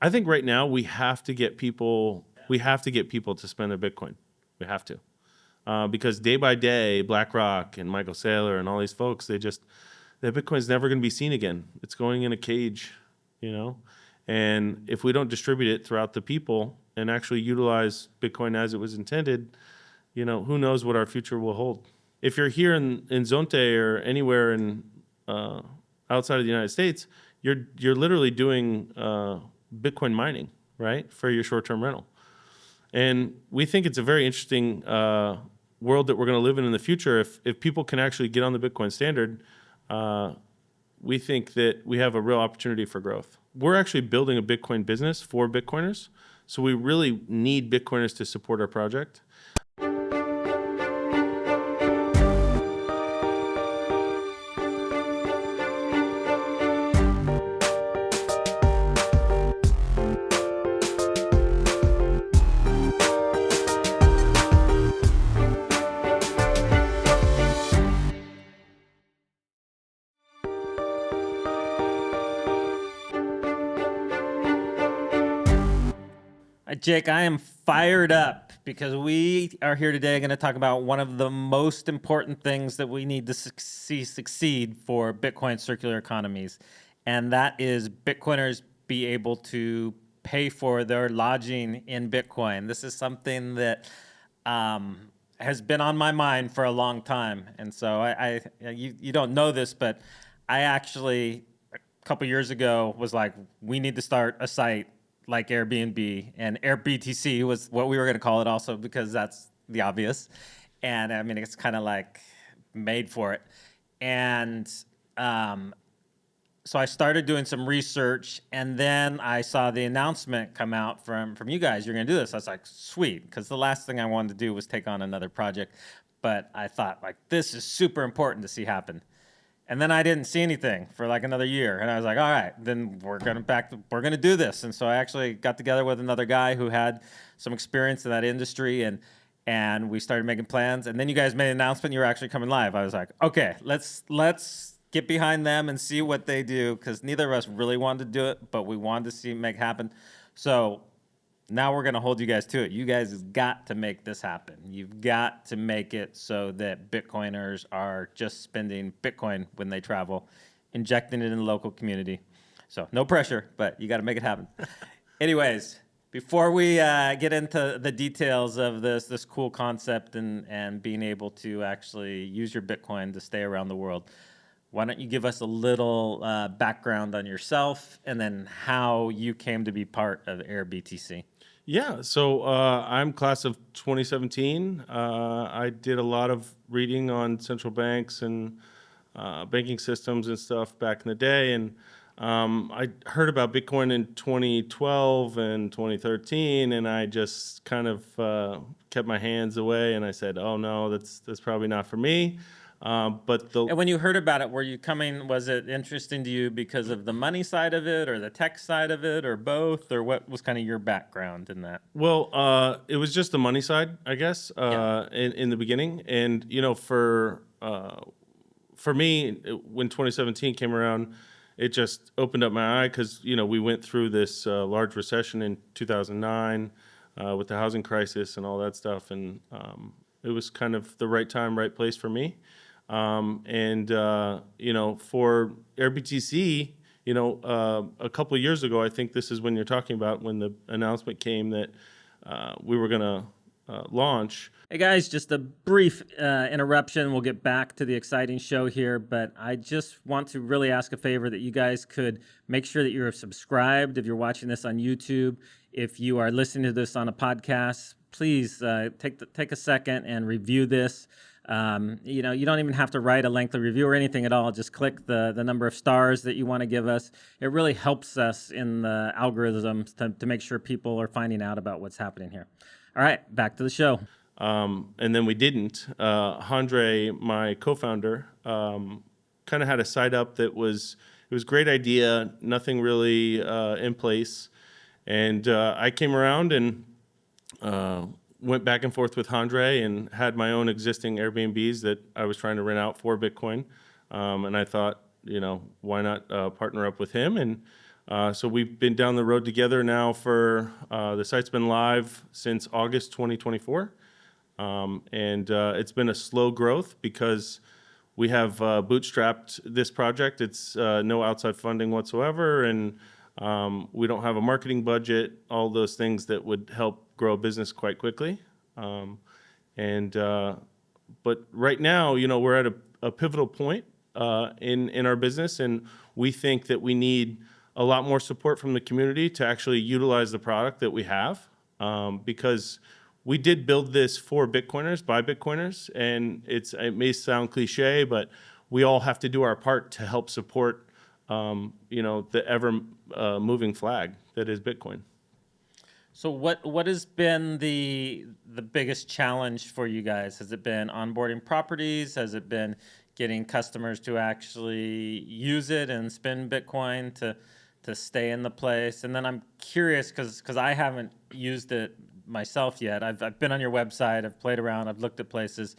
I think right now we have to get people. We have to get people to spend their Bitcoin. We have to, because day by day, BlackRock and Michael Saylor and all these folks, their Bitcoin's never going to be seen again. It's going in a cage, you know. And if we don't distribute it throughout the people and actually utilize Bitcoin as it was intended, you know, who knows what our future will hold. If you're here in Zonte or anywhere in outside of the United States, you're literally doing Bitcoin mining, right, for your short-term rental. And we think it's a very interesting world that we're going to live in the future. If people can actually get on the Bitcoin standard, we think that we have a real opportunity for growth. We're actually building a Bitcoin business for Bitcoiners, so we really need Bitcoiners to support our project. Jake, I am fired up because we are here today going to talk about one of the most important things that we need to succeed for Bitcoin circular economies, and that is Bitcoiners be able to pay for their lodging in Bitcoin. This is something that has been on my mind for a long time, and so you don't know this, but I actually a couple years ago was like, we need to start a site like Airbnb, and AirBTC was what we were going to call it also because that's the obvious. And I mean, it's kind of like made for it. And so I started doing some research, and then I saw the announcement come out from you guys. You're going to do this. I was like, sweet, because the last thing I wanted to do was take on another project. But I thought, like, this is super important to see happen. And then I didn't see anything for like another year, and I was like, all right, then we're gonna do this. And so I actually got together with another guy who had some experience in that industry, and we started making plans. And then you guys made an announcement you were actually coming live. I was like, okay, let's get behind them and see what they do, because neither of us really wanted to do it, but we wanted to see it make happen. So now we're going to hold you guys to it. You guys have got to make this happen. You've got to make it so that Bitcoiners are just spending Bitcoin when they travel, injecting it in the local community. So no pressure, but you got to make it happen. Anyways, before we get into the details of this cool concept and being able to actually use your Bitcoin to stay around the world, why don't you give us a little background on yourself and then how you came to be part of AirBTC? Yeah, so I'm class of 2017. I did a lot of reading on central banks and banking systems and stuff back in the day, and I heard about Bitcoin in 2012 and 2013, and I just kind of kept my hands away, and I said, "Oh no, that's probably not for me." And when you heard about it, was it interesting to you because of the money side of it or the tech side of it or both, or what was kind of your background in that? Well, it was just the money side, I guess, in the beginning. And, you know, for me, when 2017 came around, it just opened up my eye because, you know, we went through this large recession in 2009 with the housing crisis and all that stuff. And it was kind of the right time, right place for me. You know, for AirBTC, you know, a couple of years ago, I think this is when you're talking about when the announcement came that we were going to launch. Hey guys, just a brief interruption. We'll get back to the exciting show here, but I just want to really ask a favor that you guys could make sure that you're subscribed if you're watching this on YouTube. If you are listening to this on a podcast, please take a second and review this. You know, you don't even have to write a lengthy review or anything at all. Just click the number of stars that you want to give us. It really helps us in the algorithms to make sure people are finding out about what's happening here. All right, back to the show. And then we didn't. Andre, my co-founder, kind of had a site up that was a great idea, nothing really in place. And I came around and went back and forth with Andre and had my own existing Airbnbs that I was trying to rent out for Bitcoin. And I thought, you know, why not partner up with him? And So we've been down the road together now for, the site's been live since August 2024. And it's been a slow growth because we have bootstrapped this project. It's no outside funding whatsoever, and we don't have a marketing budget, all those things that would help grow a business quite quickly. And but right now, we're at a pivotal point in our business, and we think that we need a lot more support from the community to actually utilize the product that we have, because we did build this for Bitcoiners, by Bitcoiners, and it may sound cliche, but we all have to do our part to help support, the ever moving flag that is Bitcoin. So what has been the biggest challenge for you guys? Has it been onboarding properties? Has it been getting customers to actually use it and spend Bitcoin to stay in the place? And then I'm curious because I haven't used it myself yet. I've been on your website, I've played around, I've looked at places,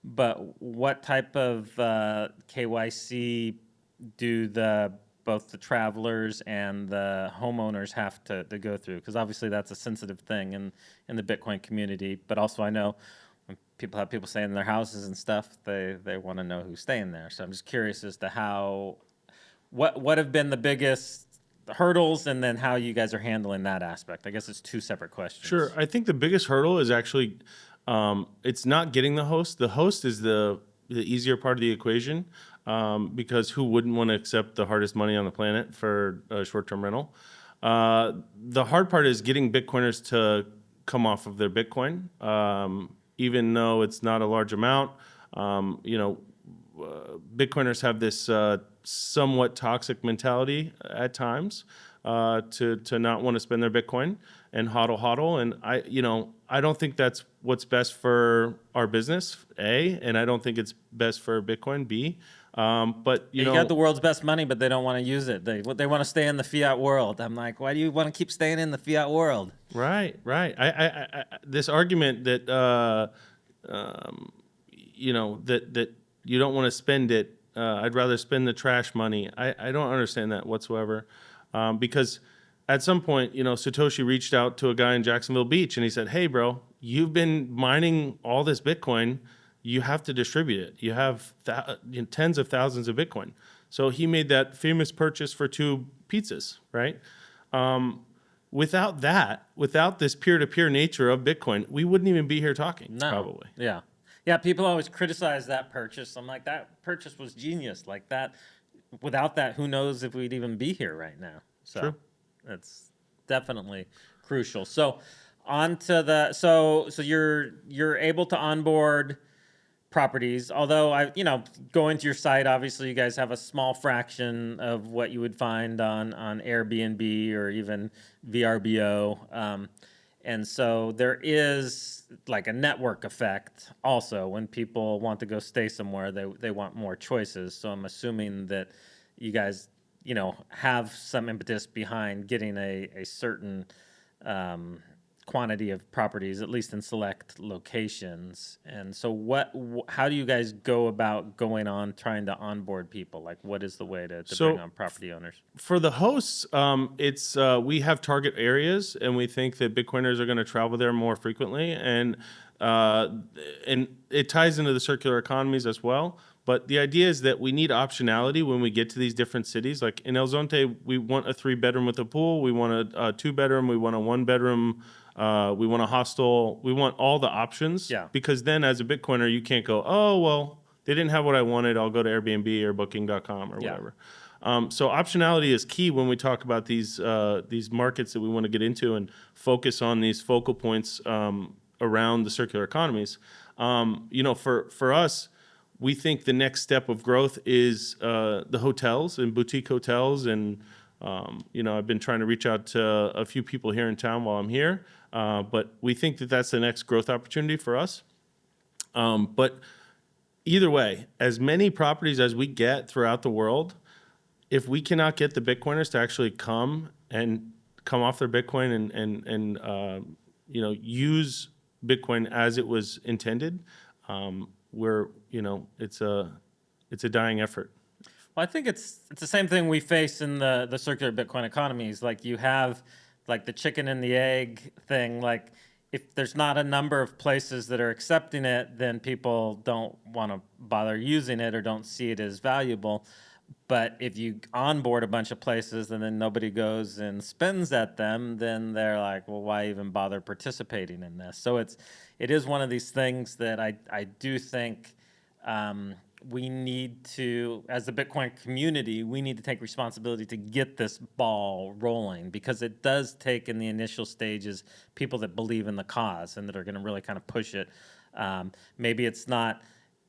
but what type of KYC do both the travelers and the homeowners have to go through? Because obviously that's a sensitive thing in the Bitcoin community, but also I know when people have people staying in their houses and stuff, they want to know who's staying there. So I'm just curious as to what have been the biggest hurdles, and then how you guys are handling that aspect. I guess it's two separate questions. Sure. I think the biggest hurdle is actually, it's not getting the host. The host is the easier part of the equation, because who wouldn't want to accept the hardest money on the planet for a short-term rental? The hard part is getting Bitcoiners to come off of their Bitcoin, even though it's not a large amount. Bitcoiners have this somewhat toxic mentality at times, to not want to spend their Bitcoin and hodl, and I don't think that's what's best for our business, A, and I don't think it's best for Bitcoin, B. But you got the world's best money, but they don't want to use it. They want to stay in the fiat world. I'm like, why do you want to keep staying in the fiat world? Right. I this argument that that you don't want to spend it. I'd rather spend the trash money. I don't understand that whatsoever, because at some point, Satoshi reached out to a guy in Jacksonville Beach and he said, "Hey, bro, you've been mining all this Bitcoin. You have to distribute it. You have tens of thousands of Bitcoin." So he made that famous purchase for 2 pizzas, right? Without this peer-to-peer nature of Bitcoin, we wouldn't even be here talking, No. probably. Yeah. Yeah, people always criticize that purchase. I'm like, that purchase was genius. Like that, without that, who knows if we'd even be here right now. So True. that's definitely crucial. So on to so you're able to onboard properties, although going to your site, obviously you guys have a small fraction of what you would find on Airbnb or even VRBO. And so there is like a network effect also. When people want to go stay somewhere, they want more choices. So I'm assuming that you guys, have some impetus behind getting a certain quantity of properties, at least in select locations. And so how do you guys go about trying to onboard people? Like, what is the way to bring on property owners? For the hosts, it's we have target areas, and we think that Bitcoiners are going to travel there more frequently, and it ties into the circular economies as well. But the idea is that we need optionality when we get to these different cities. Like in El Zonte, we want a 3-bedroom with a pool. We want a 2-bedroom. We want a 1-bedroom. We want a hostel. We want all the options. Yeah. Because then as a Bitcoiner, you can't go, oh, well, they didn't have what I wanted. I'll go to Airbnb or Booking.com or whatever. So optionality is key when we talk about these markets that we want to get into and focus on these focal points around the circular economies. For us, we think the next step of growth is the hotels and boutique hotels. And, I've been trying to reach out to a few people here in town while I'm here. But we think that that's the next growth opportunity for us. But either way, as many properties as we get throughout the world, if we cannot get the Bitcoiners to actually come off their Bitcoin and use Bitcoin as it was intended, it's a dying effort. Well, I think it's the same thing we face in the circular Bitcoin economies. Like you have like the chicken and the egg thing. Like if there's not a number of places that are accepting it, then people don't want to bother using it or don't see it as valuable. But if you onboard a bunch of places and then nobody goes and spends at them, then they're like, well, why even bother participating in this? So it is one of these things that I do think we need to, as the Bitcoin community, we need to take responsibility to get this ball rolling, because it does take in the initial stages people that believe in the cause and that are going to really kind of push it. Maybe it's not,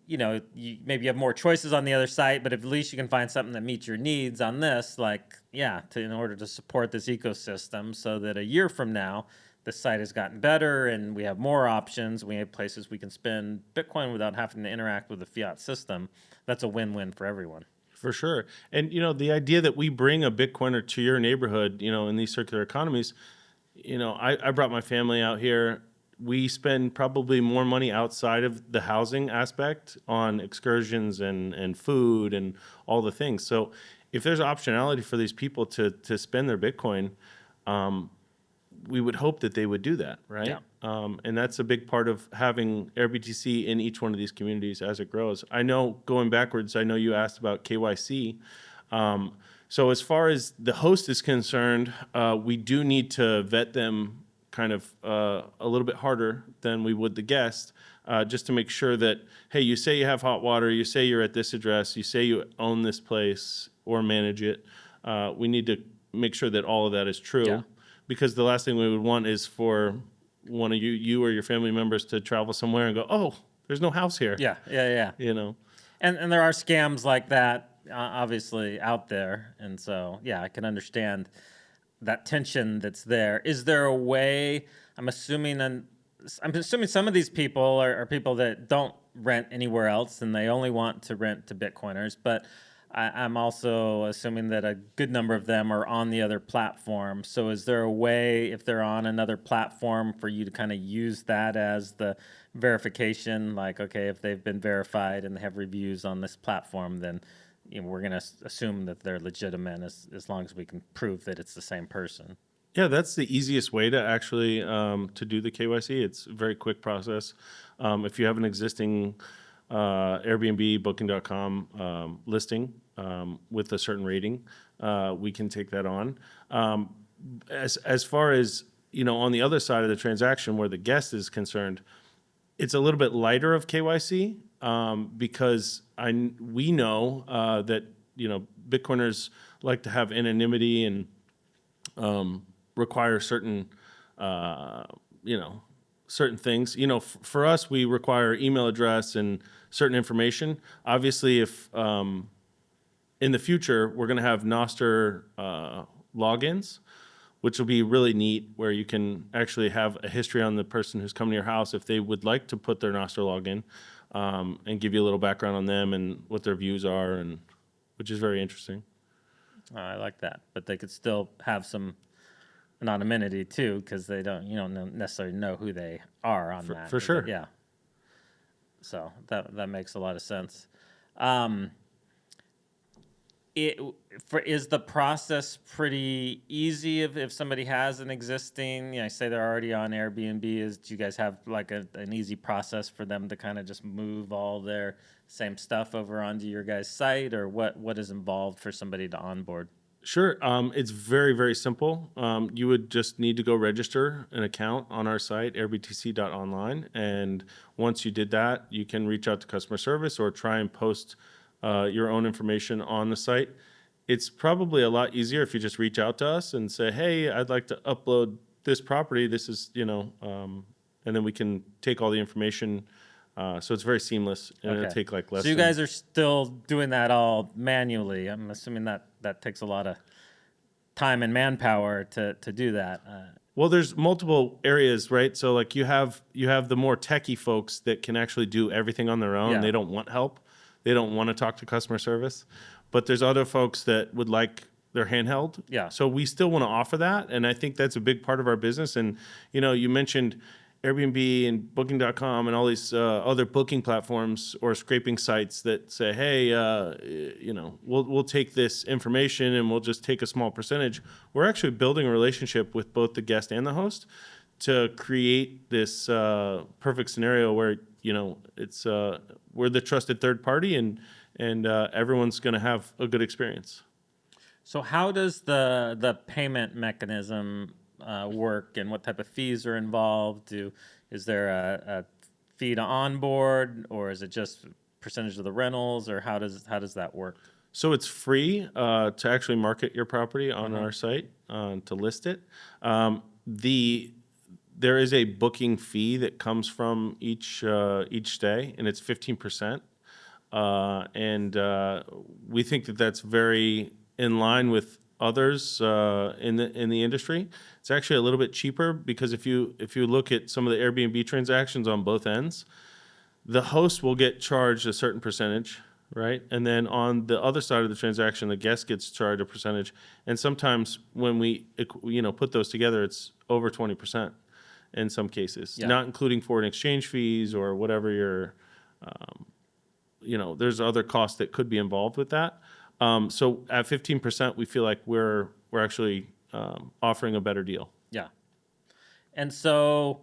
maybe you have more choices on the other site, but at least you can find something that meets your needs on this, like, in order to support this ecosystem, so that a year from now, the site has gotten better and we have more options. We have places we can spend Bitcoin without having to interact with the fiat system. That's a win-win for everyone. For sure. And, the idea that we bring a Bitcoiner to your neighborhood, in these circular economies, I brought my family out here. We spend probably more money outside of the housing aspect on excursions and food and all the things. So if there's optionality for these people to spend their Bitcoin, we would hope that they would do that, right? Yeah. And that's a big part of having AirBTC in each one of these communities as it grows. I know, going backwards, I know you asked about KYC. So as far as the host is concerned, we do need to vet them kind of a little bit harder than we would the guest, just to make sure that, hey, you say you have hot water, you say you're at this address, you say you own this place or manage it. We need to make sure that all of that is true. Yeah. Because the last thing we would want is for one of you or your family members to travel somewhere and go, oh, there's no house here. Yeah. And there are scams like that, obviously, out there. And so, I can understand that tension that's there. Is there a way, I'm assuming some of these people are people that don't rent anywhere else and they only want to rent to Bitcoiners, but I'm also assuming that a good number of them are on the other platform. So is there a way, if they're on another platform, for you to kind of use that as the verification? Like, okay, if they've been verified and they have reviews on this platform, then we're going to assume that they're legitimate as long as we can prove that it's the same person. Yeah, that's the easiest way to actually to do the KYC. It's a very quick process. If you have an existing Airbnb, Booking.com listing with a certain rating, we can take that on. As far as on the other side of the transaction where the guest is concerned, it's a little bit lighter of KYC because we know that Bitcoiners like to have anonymity and require certain certain things. For us, we require email address and certain information. Obviously, if in the future we're going to have Nostr logins, which will be really neat, where you can actually have a history on the person who's coming to your house if they would like to put their Nostr login, and give you a little background on them and what their views are, and which is very interesting. I like that, but they could still have some anonymity too, because you don't necessarily know who they are on that. For sure. Yeah. So that makes a lot of sense. Is the process pretty easy if somebody has an existing, say they're already on Airbnb? Do you guys have like an easy process for them to kind of just move all their same stuff over onto your guys' site, or what is involved for somebody to onboard? Sure. It's very, very simple. You would just need to go register an account on our site, airbtc.online. And once you did that, you can reach out to customer service or try and post your own information on the site. It's probably a lot easier if you just reach out to us and say, hey, I'd like to upload this property. This is, and then we can take all the information. So it's very seamless, and it'll take like less. So you guys are still doing that all manually. I'm assuming that takes a lot of time and manpower to do that. Well, there's multiple areas, right? So like you have the more techie folks that can actually do everything on their own. Yeah. They don't want help. They don't want to talk to customer service. But there's other folks that would like their handheld. Yeah. So we still want to offer that, and I think that's a big part of our business. And you mentioned Airbnb and Booking.com and all these other booking platforms or scraping sites that say, hey, we'll take this information and we'll just take a small percentage. We're actually building a relationship with both the guest and the host to create this perfect scenario where it's we're the trusted third party and everyone's going to have a good experience. So how does the payment mechanism work, and what type of fees are involved? Is there a fee to onboard, or is it just percentage of the rentals, or how does that work? So it's free to actually market your property on our site to list it. There is a booking fee that comes from each stay, and it's 15%. And we think that that's very in line with others in the industry. It's actually a little bit cheaper because if you look at some of the Airbnb transactions on both ends, the host will get charged a certain percentage, right? And then on the other side of the transaction, the guest gets charged a percentage. And sometimes when we put those together, it's over 20% in some cases, Yeah. not including foreign exchange fees or whatever there's other costs that could be involved with that. So at 15%, we feel like we're actually offering a better deal. Yeah. And so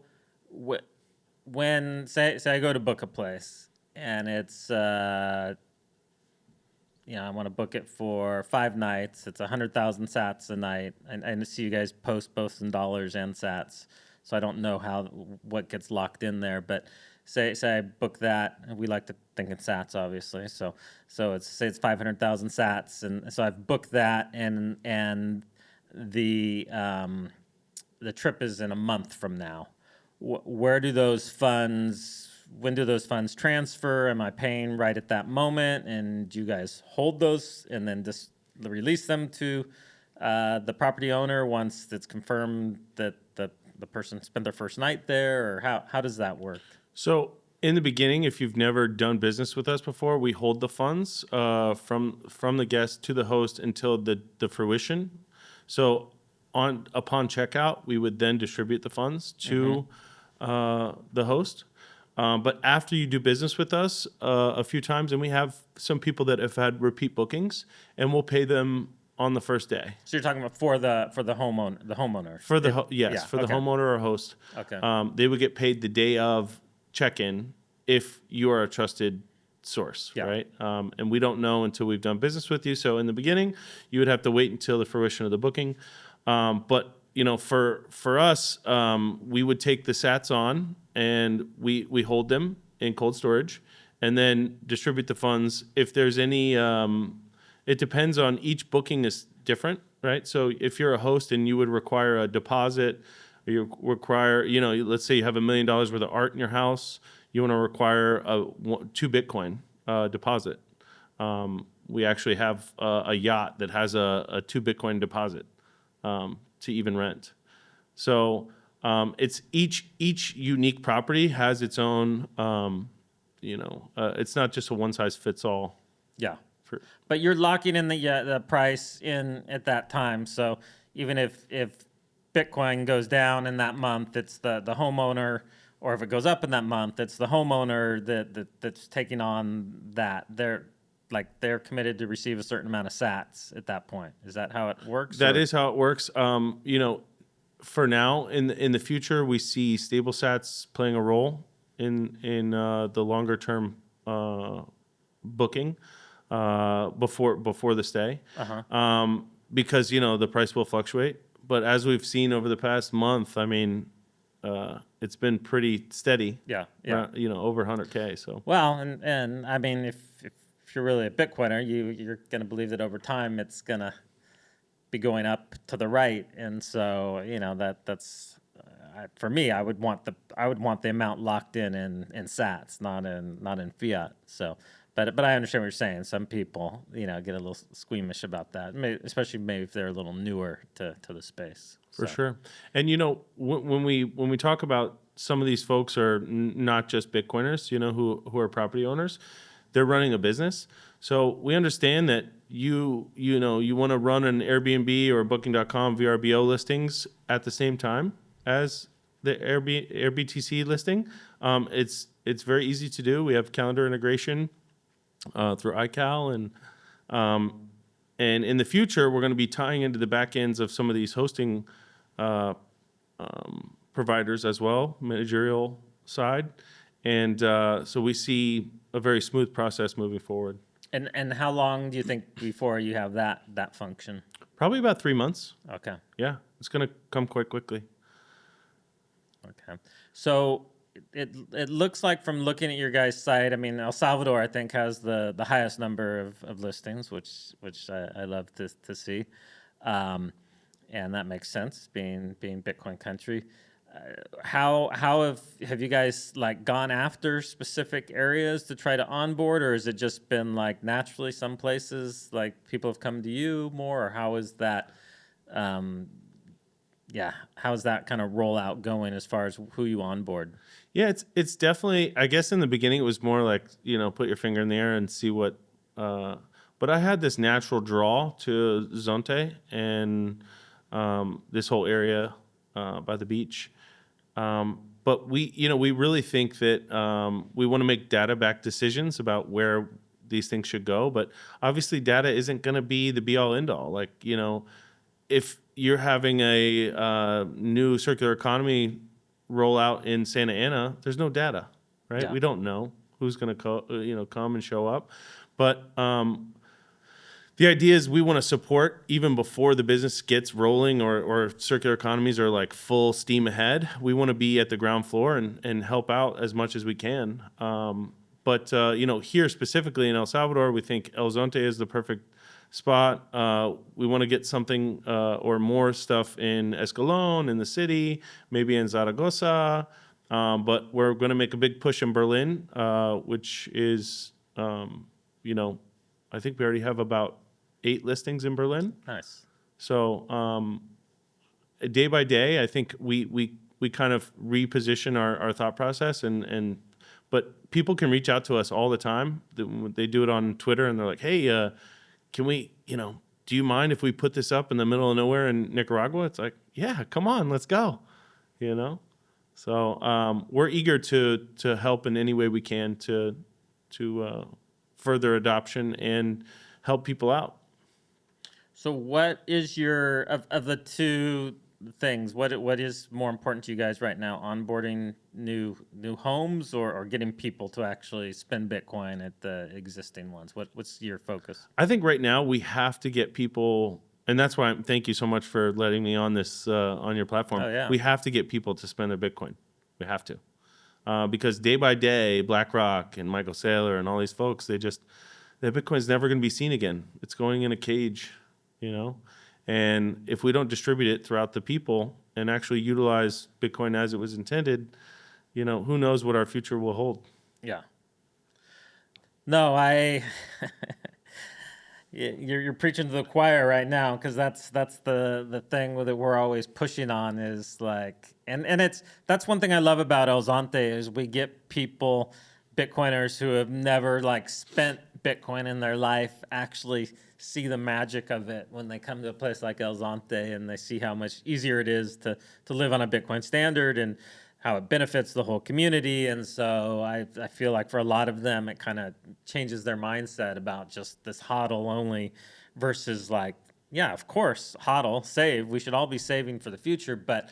when say I go to book a place and it's I want to book it for 5 nights. It's 100,000 sats a night, and I see you guys post both in dollars and sats, so I don't know what gets locked in there. But say I book that, and we like to think in sats, obviously. So it's 500,000 sats, and so I've booked that, and the trip is in a month from now. Where do those funds? When do those funds transfer? Am I paying right at that moment? And do you guys hold those and then just release them to the property owner once it's confirmed that the person spent their first night there? Or how does that work? So in the beginning, if you've never done business with us before, we hold the funds from the guest to the host until the fruition. So upon checkout, we would then distribute the funds to the host. But after you do business with us a few times, and we have some people that have had repeat bookings, and we'll pay them on the first day. So you're talking about for the homeowner. For the the okay. homeowner or host. Okay. They would get paid the day of check-in if you are a trusted source, Yeah. right? And we don't know until we've done business with you. So in the beginning, you would have to wait until the fruition of the booking. But for us, we would take the sats on and we hold them in cold storage and then distribute the funds. If there's any, it depends on each booking is different, right? So if you're a host and you would require a deposit, or you require, let's say you have $1 million worth of art in your house, you want to require a 2 Bitcoin deposit. We actually have a yacht that has a 2 Bitcoin deposit to even rent. So it's each unique property has its own. It's not just a one size fits all. Yeah. But you're locking in the price in at that time. So even if Bitcoin goes down in that month, it's the homeowner, or if it goes up in that month, it's the homeowner that's taking on that. They're committed to receive a certain amount of sats at that point. Is that how it works? That is how it works. For now, in the future, we see stable sats playing a role in the longer term booking before the stay, because the price will fluctuate. But as we've seen over the past month, I mean, it's been pretty steady. Yeah. Over 100K. So well, and I mean, if you're really a Bitcoiner, you're going to believe that over time it's going to be going up to the right, and so that's for me. I would want the amount locked in sats, not in fiat. So. But I understand what you're saying. Some people, get a little squeamish about that, especially maybe if they're a little newer to the space. For sure. And when we talk about some of these folks are not just Bitcoiners, who are property owners, they're running a business. So we understand that you want to run an Airbnb or Booking.com VRBO listings at the same time as the AirBTC listing. It's very easy to do. We have calendar integration through iCal, and in the future we're going to be tying into the back ends of some of these hosting providers as well, managerial side, and so we see a very smooth process moving forward. And how long do you think before you have that function? Probably about 3 months. Okay. Yeah, it's going to come quite quickly. Okay. So it looks like from looking at your guys' site, I mean, El Salvador, I think, has the highest number of listings, which I love to see. And that makes sense, being Bitcoin country. How have you guys like gone after specific areas to try to onboard, or has it just been like naturally some places like people have come to you more, or how is that? How's that kind of rollout going as far as who you onboard? Yeah, it's definitely. I guess in the beginning it was more like put your finger in the air and see what. But I had this natural draw to Zonte and this whole area by the beach. But we really think that we want to make data-backed decisions about where these things should go. But obviously, data isn't going to be the be-all, end-all. Like if you're having a new circular economy rollout in Santa Ana, there's no data, right? Yeah. We don't know who's going to come and show up, but the idea is we want to support even before the business gets rolling or circular economies are like full steam ahead. We want to be at the ground floor and help out as much as we can. But here specifically in El Salvador, we think El Zonte is the perfect spot. We want to get something or more stuff in Escalon, in the city, maybe in Zaragoza. But we're going to make a big push in Berlin, which is, I think we already have about 8 listings in Berlin. Nice. So day by day, I think we kind of reposition our thought process but people can reach out to us all the time. They do it on Twitter and they're like, hey, can we, do you mind if we put this up in the middle of nowhere in Nicaragua? It's like, yeah, come on, let's go, So we're eager to help in any way we can to further adoption and help people out. So what is your of the two things? What is more important to you guys right now? Onboarding new homes or getting people to actually spend Bitcoin at the existing ones? What's your focus? I think right now we have to get people, and that's why thank you so much for letting me on this on your platform. Oh, yeah. We have to get people to spend their Bitcoin. We have to. Because day by day, BlackRock and Michael Saylor and all these folks, their Bitcoin's never going to be seen again. It's going in a cage, And if we don't distribute it throughout the people and actually utilize Bitcoin as it was intended, who knows what our future will hold. Yeah. No, you're preaching to the choir right now, because that's the thing that we're always pushing on is like, and that's one thing I love about El Zonte is we get people, Bitcoiners who have never like spent Bitcoin in their life, actually see the magic of it when they come to a place like El Zonte and they see how much easier it is to live on a Bitcoin standard and how it benefits the whole community. And so I feel like for a lot of them, it kind of changes their mindset about just this hodl only versus like, yeah, of course, hodl, save. We should all be saving for the future. But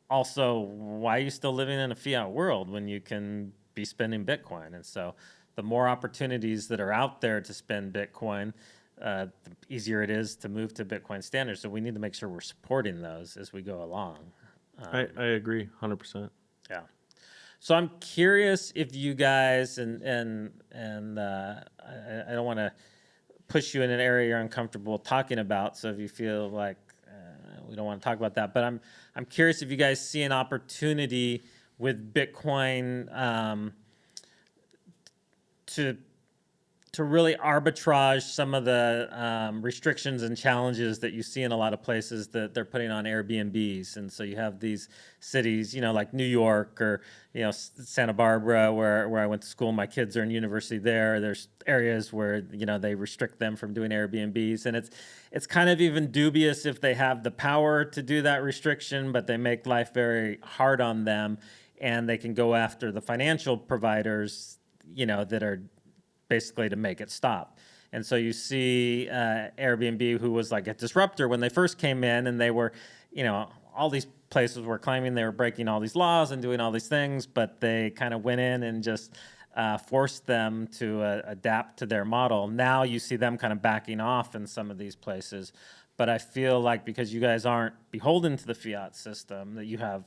also, why are you still living in a fiat world when you can be spending Bitcoin? And so the more opportunities that are out there to spend Bitcoin, the easier it is to move to Bitcoin standards. So we need to make sure we're supporting those as we go along. I agree 100%. Yeah. So I'm curious if you guys I don't want to push you in an area you're uncomfortable talking about. So if you feel like we don't want to talk about that, but I'm curious if you guys see an opportunity with Bitcoin to really arbitrage some of the restrictions and challenges that you see in a lot of places that they're putting on Airbnbs. And so you have these cities, like New York or, Santa Barbara, where I went to school. My kids are in university there. There's areas where, they restrict them from doing Airbnbs. And it's kind of even dubious if they have the power to do that restriction, but they make life very hard on them. And they can go after the financial providers, that are basically to make it stop. And so you see Airbnb, who was like a disruptor when they first came in, and they were, all these places were claiming they were breaking all these laws and doing all these things, but they kind of went in and just forced them to adapt to their model. Now you see them kind of backing off in some of these places. But I feel like because you guys aren't beholden to the fiat system, that you have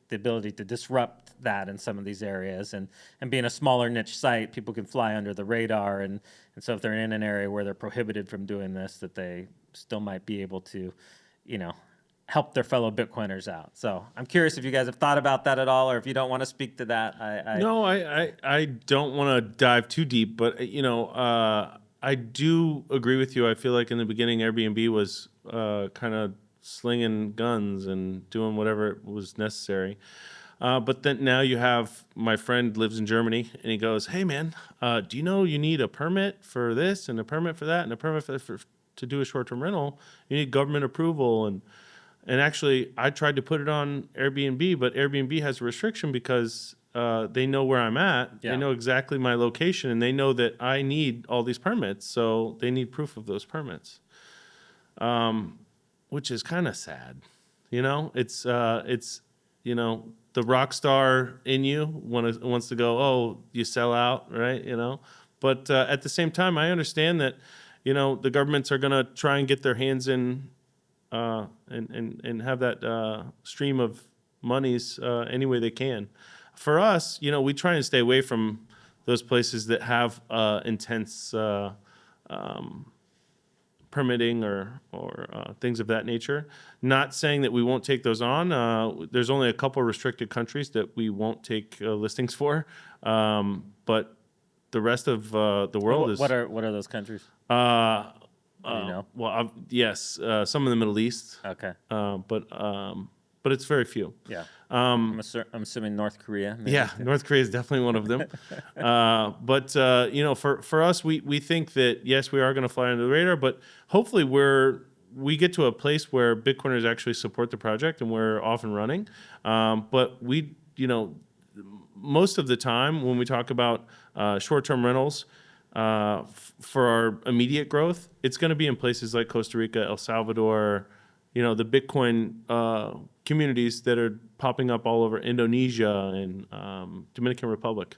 the ability to disrupt that in some of these areas, and being a smaller niche site, people can fly under the radar, and so if they're in an area where they're prohibited from doing this, that they still might be able to, help their fellow Bitcoiners out. So I'm curious if you guys have thought about that at all, or if you don't want to speak to that. No, I don't want to dive too deep, but I do agree with you. I feel like in the beginning, Airbnb was kind of slinging guns and doing whatever was necessary. But then now you have my friend lives in Germany, and he goes, "Hey man, do you know you need a permit for this and a permit for that and a permit to do a short-term rental? You need government approval." And actually, I tried to put it on Airbnb, but Airbnb has a restriction because they know where I'm at. Yeah. They know exactly my location, and they know that I need all these permits, so they need proof of those permits. Which is kind of sad, It's the rock star in you wants to go, oh, you sell out, right? But at the same time, I understand that, the governments are going to try and get their hands in and have that stream of monies any way they can. For us, we try and stay away from those places that have intense permitting or things of that nature. Not saying that we won't take those on. There's only a couple restricted countries that we won't take listings for, but the rest of the world is. What are those countries? Well, yes, some in the Middle East. Okay. But it's very few. Yeah. I'm assuming North Korea. Maybe. Yeah, North Korea is definitely one of them. But for us, we think that yes, we are going to fly under the radar, but hopefully we get to a place where Bitcoiners actually support the project and we're off and running. But most of the time when we talk about short-term rentals for our immediate growth, it's going to be in places like Costa Rica, El Salvador, the Bitcoin communities that are popping up all over Indonesia and Dominican Republic.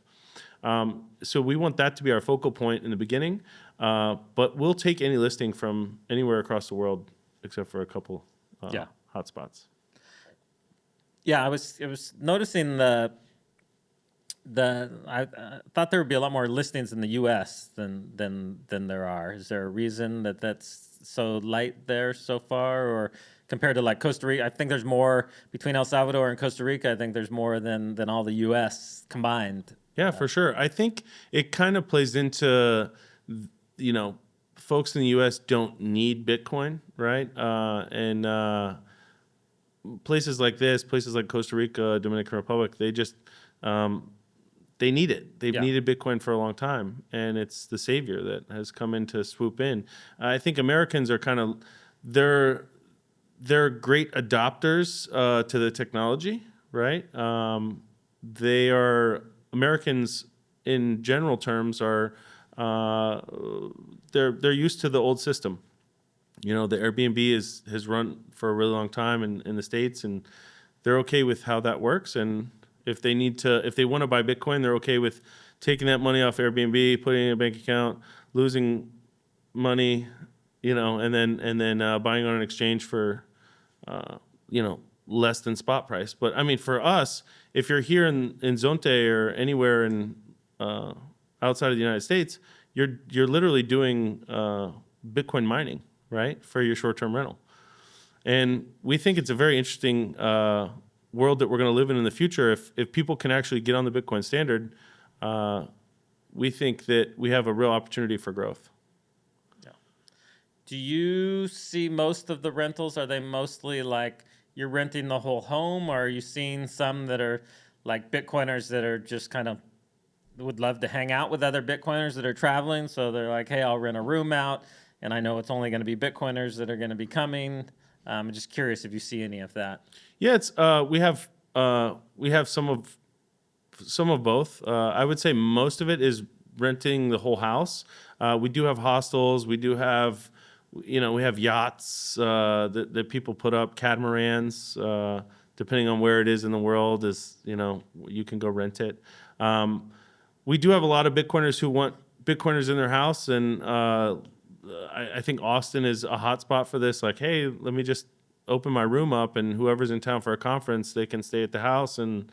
So we want that to be our focal point in the beginning, but we'll take any listing from anywhere across the world except for a couple hotspots. Yeah, I was noticing I thought there would be a lot more listings in the U.S. than there are. Is there a reason that's so light there so far, or compared to like Costa Rica? I think there's more between El Salvador and Costa Rica. I think there's more than all the U.S. combined. Yeah, for sure. I think it kind of plays into, folks in the U.S. don't need Bitcoin, right? And places like this, places like Costa Rica, Dominican Republic, they just they need it. They've needed Bitcoin for a long time, and it's the savior that has come in to swoop in. I think Americans are kind of they're great adopters to the technology, right? They are Americans in general terms are they're used to the old system. The Airbnb has run for a really long time in the States, and they're okay with how that works. And if they want to buy Bitcoin, they're okay with taking that money off Airbnb, putting it in a bank account, losing money, and then buying on an exchange for, less than spot price. But I mean, for us, if you're here in Zonte or anywhere in outside of the United States, you're literally doing Bitcoin mining, right, for your short-term rental. And we think it's a very interesting world that we're going to live in the future. If people can actually get on the Bitcoin standard, we think that we have a real opportunity for growth. Do you see most of the rentals, are they mostly like you're renting the whole home, or are you seeing some that are like Bitcoiners that are just kind of would love to hang out with other Bitcoiners that are traveling? So they're like, hey, I'll rent a room out, and I know it's only going to be Bitcoiners that are going to be coming. I'm just curious if you see any of that. Yeah, it's we have some of both. I would say most of it is renting the whole house. We do have hostels. We do have, we have yachts that people put up, catamarans. Depending on where it is in the world, you can go rent it. We do have a lot of Bitcoiners who want Bitcoiners in their house, and I think Austin is a hot spot for this. Like, hey, let me just open my room up, and whoever's in town for a conference, they can stay at the house, and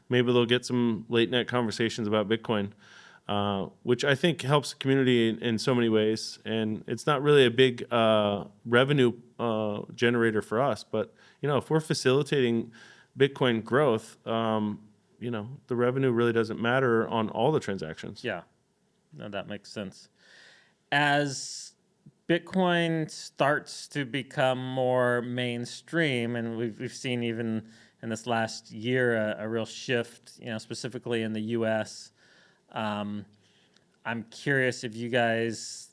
maybe they'll get some late night conversations about Bitcoin, which I think helps the community in so many ways. And it's not really a big revenue generator for us, but if we're facilitating Bitcoin growth, the revenue really doesn't matter on all the transactions. Yeah, no, that makes sense. As Bitcoin starts to become more mainstream, and we've seen even in this last year a real shift, specifically in the U.S. I'm curious if you guys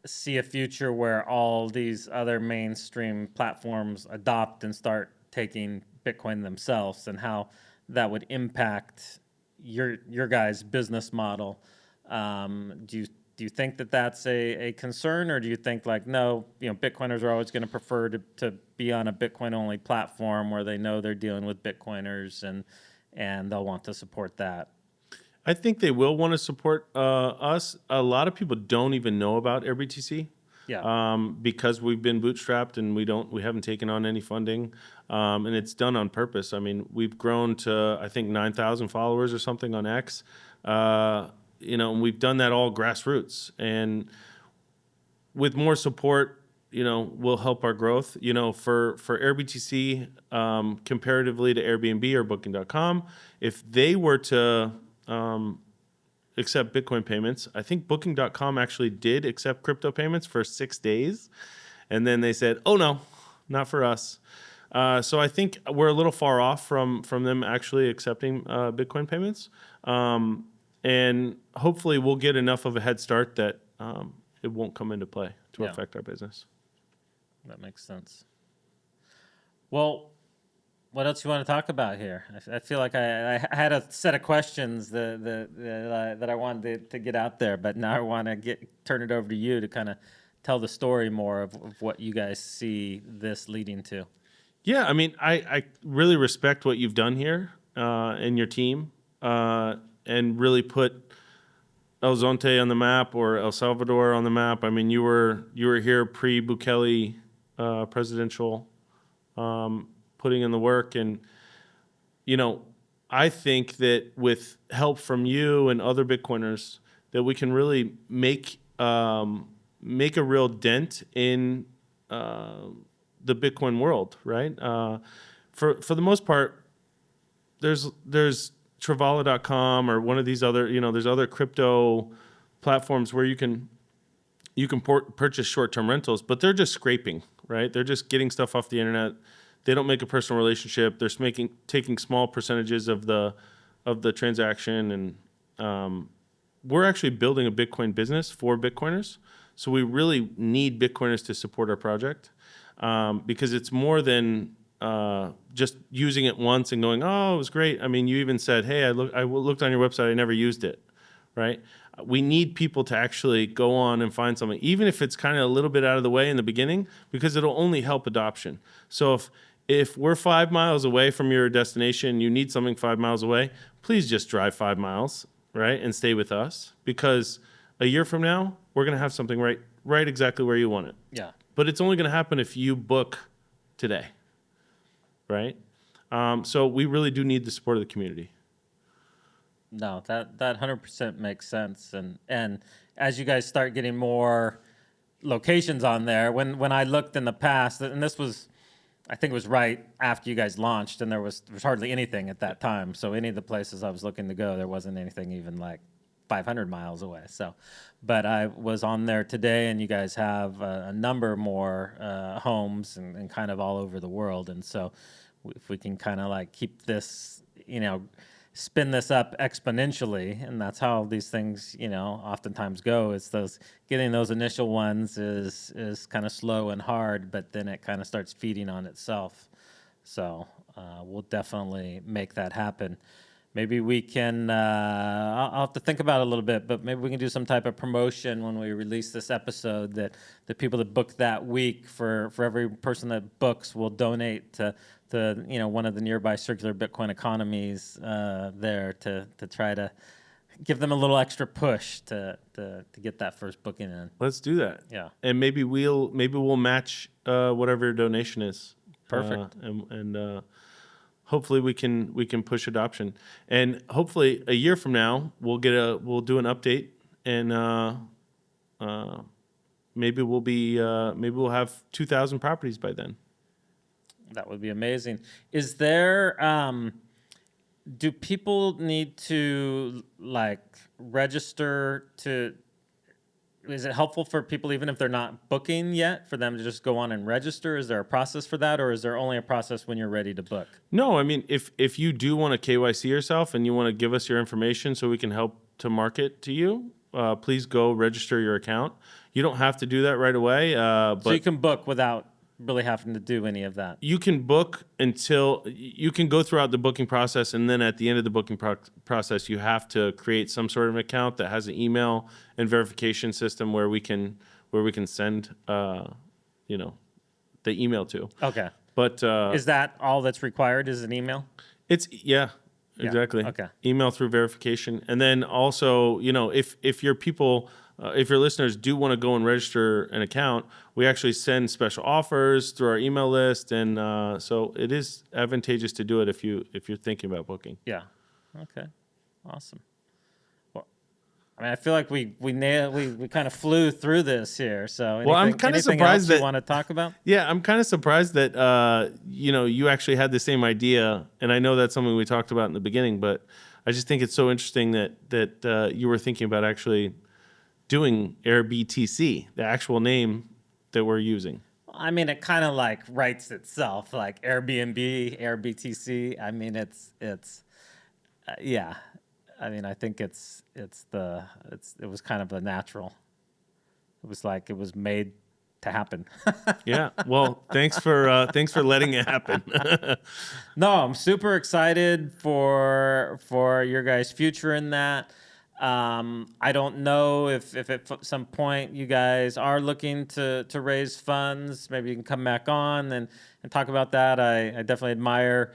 see a future where all these other mainstream platforms adopt and start taking Bitcoin themselves, and how that would impact your guys' business model. Do you think that that's a concern, or do you think like, no, Bitcoiners are always going to prefer to be on a Bitcoin only platform where they know they're dealing with Bitcoiners and they'll want to support that? I think they will want to support us. A lot of people don't even know about AirBTC. Yeah. Because we've been bootstrapped and we haven't taken on any funding, and it's done on purpose. I mean, we've grown to I think 9,000 followers or something on X, and we've done that all grassroots. And with more support, will help our growth. For AirBTC, comparatively to Airbnb or Booking.com, if they were to accept Bitcoin payments. I think Booking.com actually did accept crypto payments for 6 days, and then they said, "Oh no, not for us." So I think we're a little far off from them actually accepting Bitcoin payments, and hopefully we'll get enough of a head start that it won't come into play to affect our business. That makes sense. Well, what else you want to talk about here? I feel like I had a set of questions that I wanted to get out there, but now I want to turn it over to you to kind of tell the story more of what you guys see this leading to. Yeah, I mean, I really respect what you've done here and your team, and really put El Zonte on the map, or El Salvador on the map. I mean, you were here pre-Bukele presidential, putting in the work. And, I think that with help from you and other Bitcoiners, that we can really make a real dent in the Bitcoin world, right? For the most part, there's Travala.com or one of these other, there's other crypto platforms where you can purchase short-term rentals, but they're just scraping, right? They're just getting stuff off the internet. They don't make a personal relationship. They're taking small percentages of the transaction, and we're actually building a Bitcoin business for Bitcoiners. So we really need Bitcoiners to support our project, because it's more than just using it once and going, oh, it was great. I mean, you even said, hey, I looked on your website, I never used it, right? We need people to actually go on and find something, even if it's kind of a little bit out of the way in the beginning, because it'll only help adoption. So if we're 5 miles away from your destination, you need something 5 miles away, please just drive 5 miles, right, and stay with us, because a year from now, we're going to have something right exactly where you want it. Yeah. But it's only going to happen if you book today, right? So we really do need the support of the community. No, that 100% makes sense. And as you guys start getting more locations on there, when I looked in the past, and this was, I think it was right after you guys launched, and there was hardly anything at that time. So any of the places I was looking to go, there wasn't anything even like 500 miles away. So, but I was on there today, and you guys have a number more homes and kind of all over the world. And so, if we can kind of like keep this, spin this up exponentially, and that's how these things, oftentimes go. It's those getting those initial ones is kind of slow and hard, but then it kind of starts feeding on itself. So we'll definitely make that happen. Maybe we can, I'll have to think about it a little bit, but maybe we can do some type of promotion when we release this episode that the people that book that week, for every person that books, will donate to one of the nearby circular Bitcoin economies there to try to give them a little extra push to get that first booking in. Let's do that. Yeah. And maybe we'll match whatever your donation is. Perfect. And hopefully we can push adoption. And hopefully a year from now we'll do an update, and maybe we'll have 2,000 properties by then. That would be amazing. Is there, do people need to like register to, is it helpful for people, even if they're not booking yet, for them to just go on and register? Is there a process for that, or is there only a process when you're ready to book? No, I mean, if you do want to KYC yourself and you want to give us your information so we can help to market to you, please go register your account. You don't have to do that right away. But So you can book without really having to do any of that. You can book until you can go throughout the booking process, and then at the end of the booking process, you have to create some sort of an account that has an email and verification system where we can send the email to. Okay. But Is that all that's required? Is an email? It's exactly. Okay. Email through verification, and then also if your people. If your listeners do want to go and register an account, we actually send special offers through our email list, and so it is advantageous to do it if you're thinking about booking. Yeah. Okay. Awesome. Well, I mean, I feel like we kind of flew through this here. So anything, I'm kind of surprised else you that want to talk about. Yeah, I'm kind of surprised that you actually had the same idea, and I know that's something we talked about in the beginning, but I just think it's so interesting that you were thinking about actually doing AirBTC, the actual name that we're using. I mean, it kind of like writes itself, like Airbnb, AirBTC. I mean, it's yeah. I mean, I think it was kind of a natural. It was like it was made to happen. Yeah. Well, thanks for letting it happen. No, I'm super excited for your guys' future in that. I don't know if at some point you guys are looking to raise funds. Maybe you can come back on and talk about that. I definitely admire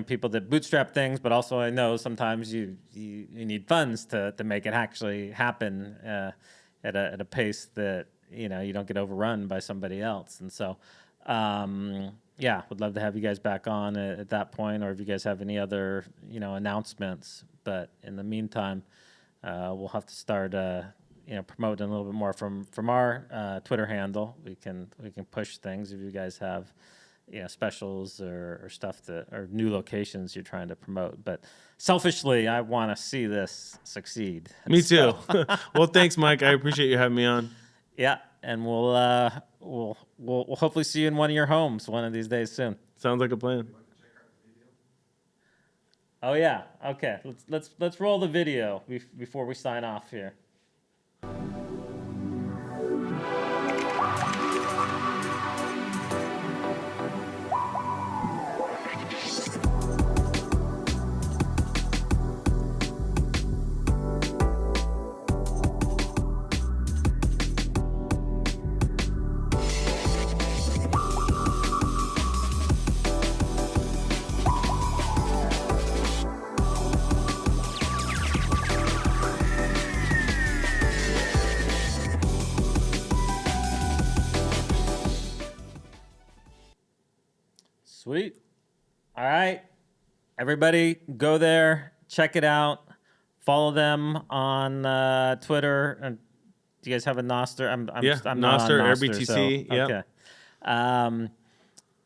people that bootstrap things, but also I know sometimes you need funds to make it actually happen at a pace that you don't get overrun by somebody else. And so yeah, would love to have you guys back on at that point, or if you guys have any other announcements. But in the meantime, we'll have to start, promoting a little bit more from our Twitter handle. We can push things if you guys have, specials or stuff or new locations you're trying to promote. But selfishly, I want to see this succeed. Me too. Well, thanks, Mike. I appreciate you having me on. Yeah, and we'll hopefully see you in one of your homes one of these days soon. Sounds like a plan. Oh yeah. Okay. Let's roll the video before we sign off here. Sweet. All right. Everybody go there, check it out, follow them on Twitter. And do you guys have a Nostr? I'm not on Nostr, Nostr, AirBTC. So, Yeah. Okay.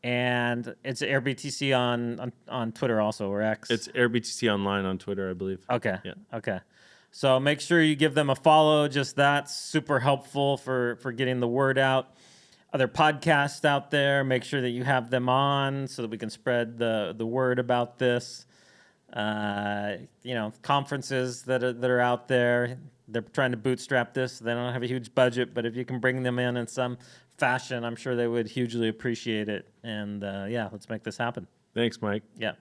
And it's AirBTC on Twitter also, or X. It's AirBTC online on Twitter, I believe. Okay. Yeah. Okay. So make sure you give them a follow. Just that's super helpful for getting the word out. Other podcasts out there, make sure that you have them on so that we can spread the word about this. Conferences that are out there, they're trying to bootstrap this. They don't have a huge budget, but if you can bring them in some fashion, I'm sure they would hugely appreciate it. And let's make this happen. Thanks, Mike. Yeah.